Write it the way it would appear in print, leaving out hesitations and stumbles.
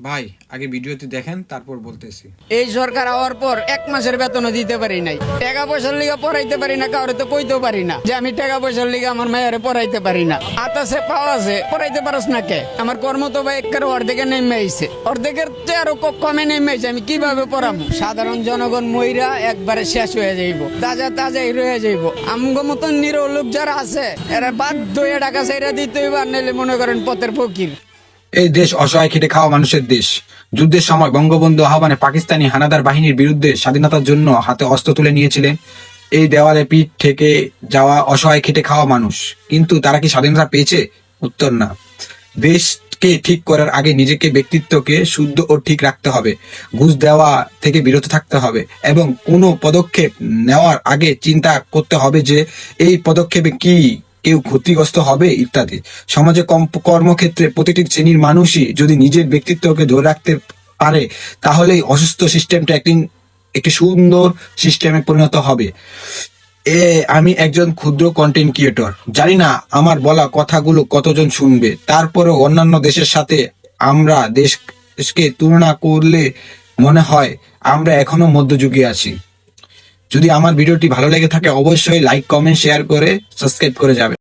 ভাই আগে ভিডিওটি দেখেন তারপর বলতেছি। এই সরকার হওয়ার পর 1 মাসের বেতনও দিতে পারি নাই। টাকা পয়সার লিগে পড়াইতে পারি না, কাউরে তো কইতেও পারি না যে আমি টাকা পয়সার লিগে আমার মায়েরে পড়াইতে পারি না। আতাসে পাওয়া আছে, পড়াইতে পারস না কে? আমার কর্ম তো ভাই একের অর্ধেকে নেমে আইছে, অর্ধেকের চেয়ে আরো কমে নেমে আইছে। আমি কিভাবে পড়ামু? সাধারণ জনগণ মইরা একবারে শেষ হয়ে যাইব, তাজাই রয়ে যাইব। আমগো মতন নিরহ লোক যারা আছে এরা বাধ্য হয়ে টাকা চাইরা দিতে হইব, আর নাইলে মনে করেন পথের ফকির। এই দেশ অসহায় খেটে খাওয়া মানুষের দেশ। যুদ্ধের সময় বঙ্গবন্ধু আহ্বানে পাকিস্তানি হানাদার বাহিনীর বিরুদ্ধে স্বাধীনতার জন্য হাতে অস্ত্র তুলে নিয়েছিলেন এই দেওয়ালে পিঠ থেকে যাওয়া অসহায় খেটে খাওয়া মানুষ। কিন্তু তারা কি স্বাধীনতা পেয়েছে? উত্তর না। দেশকে ঠিক করার আগে নিজেকে, ব্যক্তিত্বকে শুদ্ধ ও ঠিক রাখতে হবে। ঘুষ দেওয়া থেকে বিরত থাকতে হবে এবং কোনো পদক্ষেপ নেওয়ার আগে চিন্তা করতে হবে যে এই পদক্ষেপে কি কেউ ক্ষতিগ্রস্ত হবে ইত্যাদি। সমাজে কর্মক্ষেত্রে প্রতিটি শ্রেণীর মানুষই যদি নিজের ব্যক্তিত্বকে ধরে রাখতে পারে তাহলেই অসুস্থ সিস্টেমটা একটি সুন্দর সিস্টেমে পরিণত হবে। আমি একজন ক্ষুদ্র কন্টেন্ট ক্রিয়েটর, জানি না আমার বলা কথাগুলো কতজন শুনবে। তারপরেও অন্যান্য দেশের সাথে আমরা দেশকে তুলনা করলে মনে হয় আমরা এখনো মধ্যযুগে আছি। যদি আমার ভিডিওটি ভালো লেগে থাকে অবশ্যই লাইক, কমেন্ট, শেয়ার করে সাবস্ক্রাইব করে যাবে।